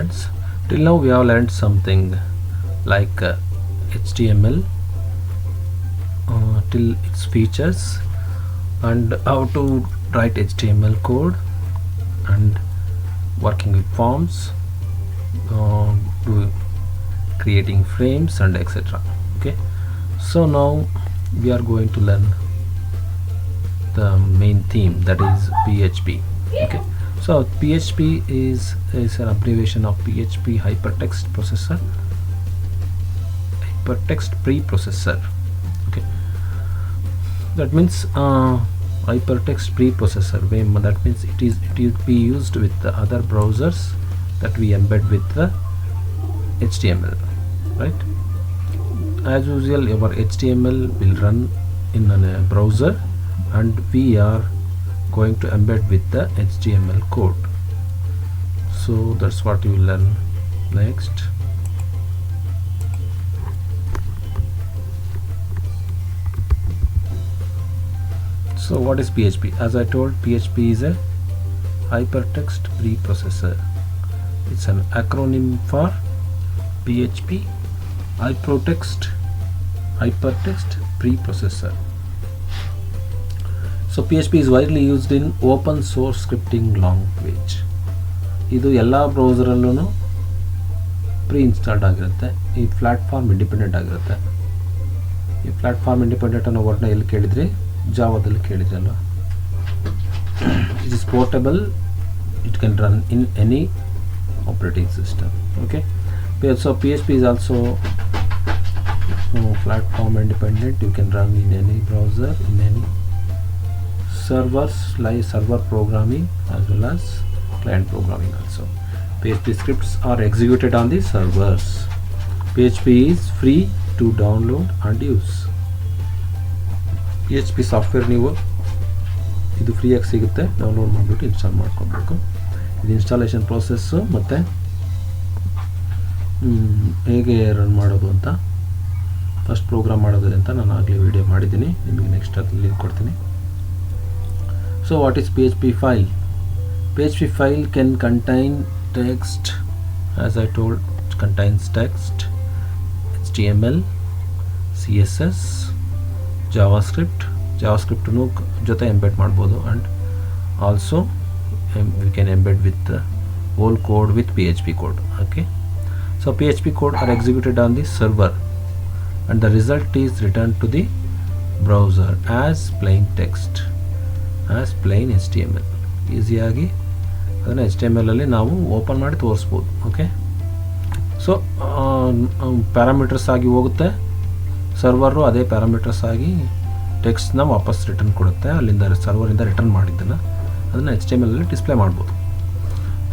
students. Till now we have learned something like HTML till its features and how to write HTML code and working with forms, creating frames and etc. Okay, so now we are going to learn the main theme, that is PHP. Okay, so PHP is an abbreviation of PHP hypertext preprocessor. Okay, that means hypertext preprocessor. That means it will be used with the other browsers that we embed with the HTML, right? As usual, our HTML will run in a browser and we are going to embed with the HTML code. So that's what you will learn next. So what is PHP? As I told, PHP is a hypertext preprocessor. It's an acronym for PHP, hypertext preprocessor. So PHP is widely used in open source scripting language. ಇದು ಎಲ್ಲ ಬ್ರೌಸರಲ್ಲೂ pre installed ಆಗಿರುತ್ತೆ. ಈ platform independent ಆಗಿರುತ್ತೆ. ಈ platform independent ಅನ್ನೋ ವರ್ಡ್ನ ಎಲ್ಲಿ ಕೇಳಿದ್ರಿ? ಜಾವಾದಲ್ಲಿ ಕೇಳಿದ್ರಲ್ಲ. It is portable, it can run in any operating system. Okay, so PHP is also platform independent. You can run in any browser, in any servers, like server programming as well as client programming also. PHP scripts are executed on the servers. PHP is free to download and use. PHP software ನೀವು ಇದು ಫ್ರೀಯಾಗಿ ಸಿಗುತ್ತೆ, download ಮಾಡಿಬಿಟ್ಟು install ಮಾಡ್ಕೊಬೇಕು. ಇದು installation process ಮತ್ತು ಹೇಗೆ run ಮಾಡೋದು ಅಂತ, ಫಸ್ಟ್ ಪ್ರೋಗ್ರಾಮ್ ಮಾಡೋದು ಅಂತ ನಾನು ಆಗಲೇ ವಿಡಿಯೋ ಮಾಡಿದ್ದೀನಿ, ನಿಮಗೆ ನೆಕ್ಸ್ಟ್ ಅದು ಲಿಂಕ್ ಕೊಡ್ತೀನಿ. So what is PHP file? PHP file can contain text, as I told, it contains text, HTML, CSS, JavaScript ಜೊತೆ ಎಂಬೆಡ್ ಮಾಡ್ಬೋದು, and also we can embed with the whole code with PHP code. Okay, so PHP code are executed on the server and the result is returned to the browser as plain text, as plain HTML. ಈಸಿಯಾಗಿ ಅದನ್ನು HTML ಅಲ್ಲಿ ನಾವು open ಮಾಡಿ ತೋರಿಸ್ಬೋದು. Okay, so parameters ಆಗಿ ಹೋಗುತ್ತೆ, ಸರ್ವರು ಅದೇ parameters ಆಗಿ ಟೆಕ್ಸ್ಟ್ನ ವಾಪಸ್ ರಿಟರ್ನ್ ಕೊಡುತ್ತೆ, ಅಲ್ಲಿಂದ ಸರ್ವರಿಂದ ರಿಟರ್ನ್ ಮಾಡಿದ್ದನ್ನು ಅದನ್ನು HTML ಅಲ್ಲಿ ಡಿಸ್ಪ್ಲೇ ಮಾಡ್ಬೋದು.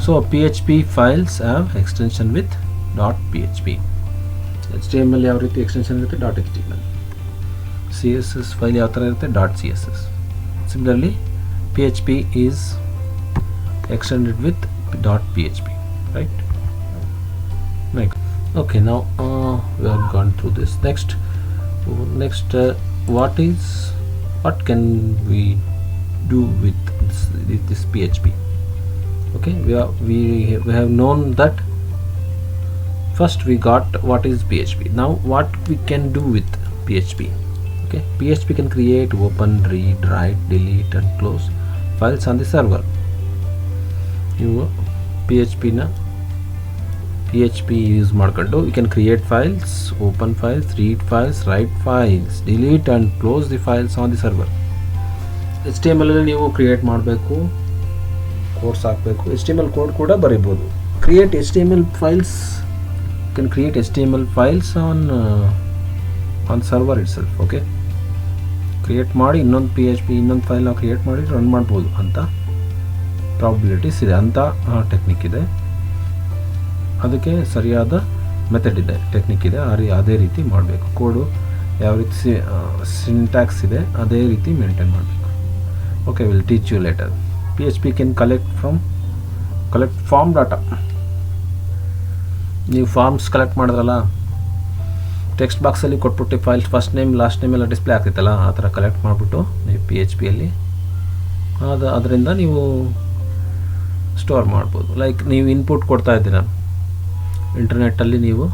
So PHP files have extension with .php. HTML ಯಾವ ರೀತಿ ಎಕ್ಸ್ಟೆನ್ಷನ್ ಇರುತ್ತೆ? .html. CSS ಫೈಲ್ ಯಾವ ಥರ ಇರುತ್ತೆ? .css. Similarly PHP is extended with .php, right? Next, okay, now we have gone through this. Next, what can we do with this PHP? Okay, we have known that. First we got what is PHP. Now what we can do with PHP? Okay, PHP can create, open, read, write, delete and close files on the server. ನೀವು PHP use ಮಾಡ್ಕೊಂಡು you can create files, open files, read files, write files, delete and close the files on the server. HTML ಅಲ್ಲಿ ನೀವು create ಮಾಡಬೇಕು, codes ಹಾಕಬೇಕು, HTML code ಕೂಡ ಬರೀಬೋದು. create HTML files, you can create HTML files on server itself. Okay, create ಮಾಡಿ ಇನ್ನೊಂದು ಇನ್ನೊಂದು file ನಾವು create ಮಾಡಿ ರನ್ ಮಾಡ್ಬೋದು ಅಂತ ಪ್ರಾಬಿಲಿಟೀಸ್ ಇದೆ, ಅಂತ ಟೆಕ್ನಿಕ್ ಇದೆ. ಅದಕ್ಕೆ ಸರಿಯಾದ ಮೆಥಡ್ ಇದೆ, ಟೆಕ್ನಿಕ್ ಇದೆ, ಅದೇ ರೀತಿ ಮಾಡಬೇಕು. ಕೋಡು ಯಾವ ರೀತಿ ಸಿಂಟ್ಯಾಕ್ಸ್ ಇದೆ ಅದೇ ರೀತಿ ಮೇಂಟೈನ್ ಮಾಡಬೇಕು. Okay, will teach you later. PHP can collect form data. ನೀವು ಫಾರ್ಮ್ಸ್ ಕಲೆಕ್ಟ್ ಮಾಡಿದ್ರಲ್ಲ, ಟೆಕ್ಸ್ಟ್ ಬಾಕ್ಸಲ್ಲಿ ಕೊಟ್ಬಿಟ್ಟು files first name last name ಎಲ್ಲ ಡಿಸ್ಪ್ಲೇ ಆಗ್ತಿತ್ತಲ್ಲ, ಆ ಥರ ಕಲೆಕ್ಟ್ ಮಾಡಿಬಿಟ್ಟು ನೀವು PHPಯಲ್ಲಿ ಅದರಿಂದ ನೀವು ಸ್ಟೋರ್ ಮಾಡ್ಬೋದು. ಲೈಕ್ ನೀವು ಇನ್ಪುಟ್ ಕೊಡ್ತಾ ಇದ್ದೀರ, ಇಂಟರ್ನೆಟ್ಟಲ್ಲಿ ನೀವು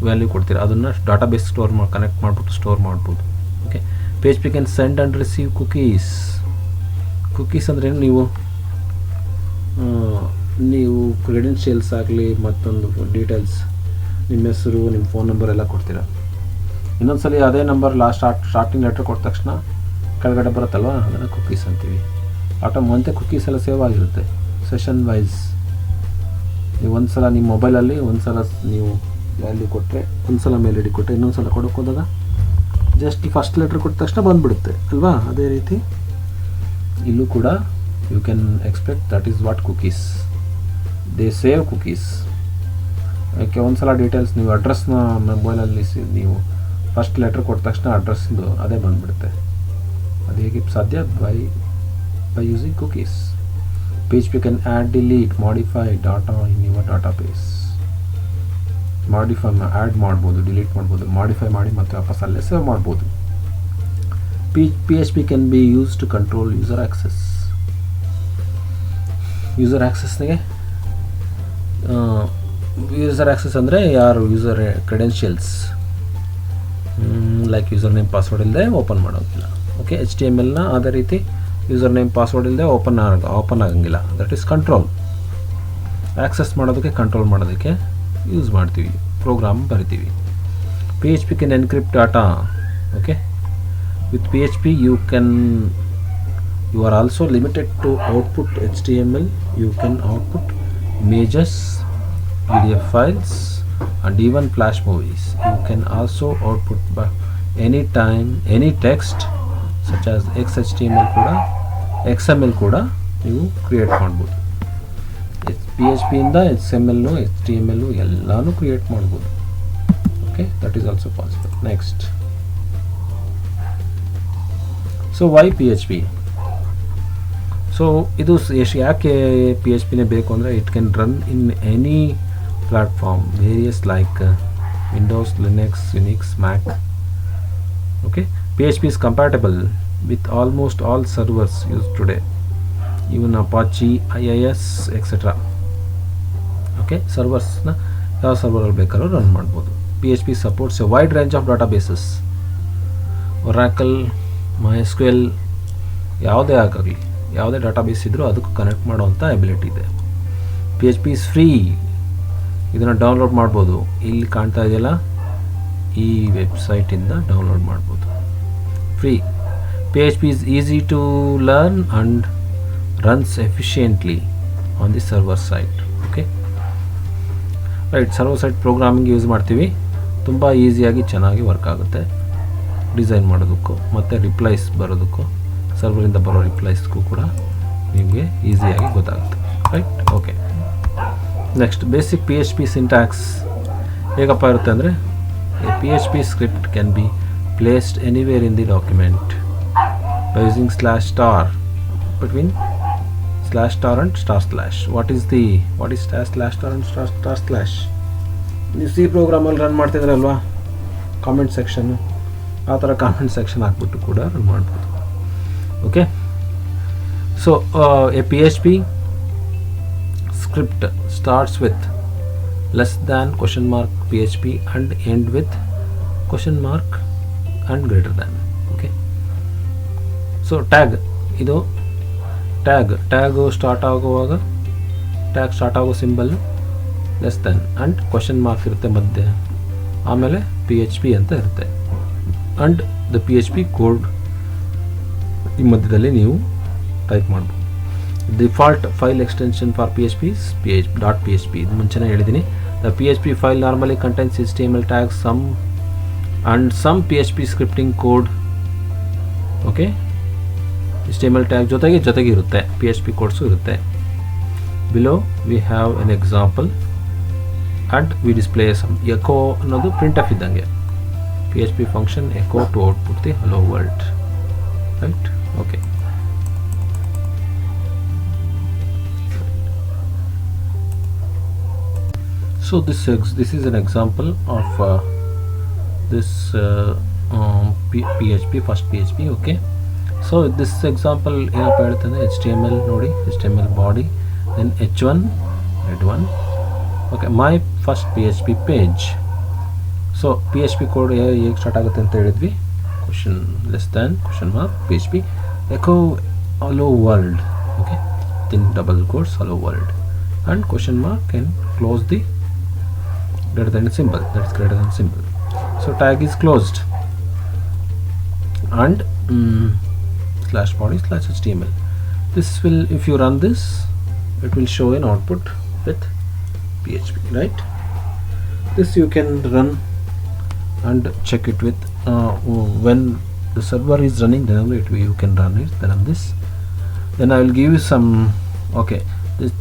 ವ್ಯಾಲ್ಯೂ ಕೊಡ್ತೀರಾ, ಅದನ್ನು ಡಾಟಾಬೇಸ್ ಕನೆಕ್ಟ್ ಮಾಡಿಬಿಟ್ಟು ಸ್ಟೋರ್ ಮಾಡ್ಬೋದು. Okay, PHP can send and receive cookies ಅಂದರೆ ನೀವು ಕ್ರೆಡೆನ್ಷಿಯಲ್ಸ್ ಆಗಲಿ ಮತ್ತೊಂದು ಡೀಟೇಲ್ಸ್, ನಿಮ್ಮ ಹೆಸರು, ನಿಮ್ಮ ಫೋನ್ ನಂಬರ್ ಎಲ್ಲ ಕೊಡ್ತೀರಾ. ಇನ್ನೊಂದ್ಸಲಿ ಅದೇ ನಂಬರ್ ಸ್ಟಾರ್ಟಿಂಗ್ ಲೆಟ್ರ್ ಕೊಟ್ಟ ತಕ್ಷಣ ಕೆಳಗಡೆ ಬರುತ್ತಲ್ವ, ಅದನ್ನು ಕುಕೀಸ್ ಅಂತೀವಿ. ಮತ್ತೆ ಕುಕೀಸ್ ಎಲ್ಲ ಸೇವ್ ಆಗಿರುತ್ತೆ ಸೆಷನ್ ವೈಸ್. ನೀವು ಒಂದು ಸಲ ನಿಮ್ಮ ಮೊಬೈಲಲ್ಲಿ ಒಂದು ಸಲ ನೀವು ವ್ಯಾಲ್ಯೂ ಕೊಟ್ಟರೆ, ಒಂದು ಸಲ ಮೇಲ್ ಐ ಡಿ ಕೊಟ್ಟರೆ, ಇನ್ನೊಂದು ಸಲ ಕೊಡೋಕೆ ಹೋದಾಗ ಜಸ್ಟ್ ಫಸ್ಟ್ ಲೆಟ್ರ್ ಕೊಟ್ಟ ತಕ್ಷಣ ಬಂದುಬಿಡುತ್ತೆ ಅಲ್ವಾ. ಅದೇ ರೀತಿ ಇಲ್ಲೂ ಕೂಡ you can expect that is what cookies, they save cookies. ಯಾಕೆ ಒಂದು ಸಲ ಡೀಟೇಲ್ಸ್ ನೀವು ಅಡ್ರೆಸ್ನ ಮೊಬೈಲಲ್ಲಿ ನೀವು ಫಸ್ಟ್ ಲೆಟ್ರ್ ಕೊಟ್ಟ ತಕ್ಷಣ ಅಡ್ರೆಸ್ದು ಅದೇ ಬಂದುಬಿಡುತ್ತೆ. ಅದು ಹೇಗೆ ಸಾಧ್ಯ? By using cookies. PHP can add, delete, modify data in your database. Add ಮಾಡ್ಬೋದು, ಡಿಲೀಟ್ ಮಾಡ್ಬೋದು, ಮಾಡಿಫೈ ಮಾಡಿ ಮತ್ತೆ ವಾಪಸ್ ಅಲ್ಲೇ ಸೇವ್ ಮಾಡ್ಬೋದು. PHP can be use to control user access. User access ಅಂದರೆ ಯಾರು user credentials like user name password ಇಲ್ಲದೆ ಓಪನ್ ಮಾಡೋದಿಲ್ಲ. ಓಕೆ, HTMLನ ಅದೇ ರೀತಿ ಯೂಸರ್ ನೇಮ್ ಪಾಸ್ವರ್ಡ್ ಇಲ್ಲದೆ ಓಪನ್ ಆಗಂಗಿಲ್ಲ. That is control. ಆ್ಯಕ್ಸೆಸ್ ಮಾಡೋದಕ್ಕೆ, ಕಂಟ್ರೋಲ್ ಮಾಡೋದಕ್ಕೆ ಯೂಸ್ ಮಾಡ್ತೀವಿ, ಪ್ರೋಗ್ರಾಮ್ ಬರಿತೀವಿ. PHP can encrypt data. Okay, with PHP you are also limited to output HTML. You can output images, PDF files and even flash movies. You can also output by any text such as XHTML ಕೂಡ, XML ಕೂಡ ನೀವು create ಮಾಡ್ಬೋದು. PHP ಇಂದ XML, HTML ಎಲ್ಲಾನು create ಮಾಡ್ಬೋದು. Okay, that is also possible. Next, so why PHP? So ಇದು ಯಾಕೆ PHPನೇ ಬೇಕು ಅಂದರೆ it can run in any platform, various like Windows, Linux, Unix, Mac. Okay, PHP is compatible with almost all servers used today, even Apache, IIS, etc. Okay, serversನ ಯಾವ ಸರ್ವರಲ್ಲಿ ಬೇಕಾದ್ರೂ run ಮಾಡ್ಬೋದು. PHP supports a wide range of databases, Oracle, MySQL, ಯಾವುದೇ ಆಗಲಿ, ಯಾವುದೇ database ಇದ್ದರೂ ಅದಕ್ಕೂ connect ಮಾಡೋವಂಥ ability ಇದೆ. PHP is free. ಇದನ್ನು ಡೌನ್ಲೋಡ್ ಮಾಡ್ಬೋದು. ಇಲ್ಲಿ ಕಾಣ್ತಾ ಇದೆಯಲ್ಲ, ಈ ವೆಬ್ಸೈಟಿಂದ ಡೌನ್ಲೋಡ್ ಮಾಡ್ಬೋದು, free. PHP is easy to learn and runs efficiently on the server side. Okay, right. Server side programming use ಮಾಡ್ತೀವಿ, ತುಂಬ ಈಸಿಯಾಗಿ ಚೆನ್ನಾಗಿ ವರ್ಕ್ ಆಗುತ್ತೆ ಡಿಸೈನ್ ಮಾಡೋದಕ್ಕೂ ಮತ್ತು ರಿಪ್ಲೈಸ್ ಬರೋದಕ್ಕೂ, ಸರ್ವರಿಂದ ಬರೋ ರಿಪ್ಲೈಸ್ಗೂ ಕೂಡ ನಿಮಗೆ ಈಸಿಯಾಗಿ ಗೊತ್ತಾಗುತ್ತೆ. Right, okay. Next, basic PHP syntax ಹೇಗಪ್ಪ ಇರುತ್ತೆ ಅಂದರೆ, a PHP script can be placed anywhere in the document by using /star between /star and //. What is /star and //? ನೀವು ಸಿ ಪ್ರೋಗ್ರಾಮಲ್ಲಿ ರನ್ ಮಾಡ್ತಿದ್ರೆ ಅಲ್ವಾ, ಕಾಮೆಂಟ್ ಸೆಕ್ಷನ್ನು, ಆ ಥರ ಕಾಮೆಂಟ್ ಸೆಕ್ಷನ್ ಹಾಕ್ಬಿಟ್ಟು ಕೂಡ ರನ್ ಮಾಡ್ಬೋದು. Okay, so A PHP script starts with less than $PHP and end with and greater than. Okay, so tag, ಇದು tag start ಆಗುವಾಗ ಟ್ಯಾಗ್ ಸ್ಟಾರ್ಟ್ ಆಗೋ ಸಿಂಬಲ್ ಲೆಸ್ ದೆನ್ ಆ್ಯಂಡ್ =, ಇರುತ್ತೆ ಮಧ್ಯೆ, ಆಮೇಲೆ PHP ಅಂತ ಇರುತ್ತೆ ಆ್ಯಂಡ್ ದ PHP ಕೋಡ್ ಈ ಮಧ್ಯದಲ್ಲಿ ನೀವು ಟೈಪ್ ಮಾಡ್ಬೋದು. Default file extension for PHP is .php. ಇದು ಮುಂಚೆನೇ ಹೇಳಿದ್ದೀನಿ. The PHP file normally contains HTML tags some PHP scripting code. Okay, HTML tag ಜೊತೆಗೆ ಇರುತ್ತೆ, PHP ಕೋಡ್ಸು ಇರುತ್ತೆ. Below we have an example and we display some echo ಅನ್ನೋದು printf ಇದ್ದಂಗೆ. PHP function echo to output the hello world. Right, okay. So this is an example of this PHP, first PHP. Okay, so this example ಏನಪ್ಪ ಹೇಳ್ತಂದ್ರೆ HTML ನೋಡಿ, HTML body, then h1 head1, Okay, my first PHP page. So PHP code ಹೇಗೆ start ಆಗುತ್ತೆ ಅಂತ ಹೇಳಿದ್ವಿ. Question less than question mark PHP echo hello world. Okay, in double quotes hello world, and question mark can close the greater than symbol, that's greater than symbol. So tag is closed, and slash body slash HTML. This will, if you run this, it will show an output with PHP, right? This you can run and check it with when the server is running, then only you can run it. Then on this, then I will give you some, okay,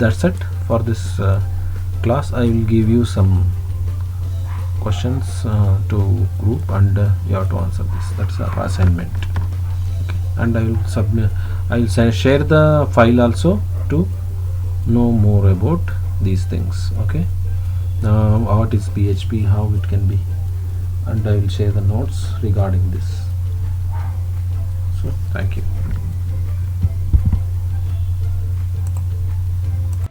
that's it for this class. I will give you some questions to group, and you have to answer this. That's our assignment. Okay, and I will submit, I will share the file also to know more about these things. Okay, what is PHP, how it can be, and I will share the notes regarding this. So thank you.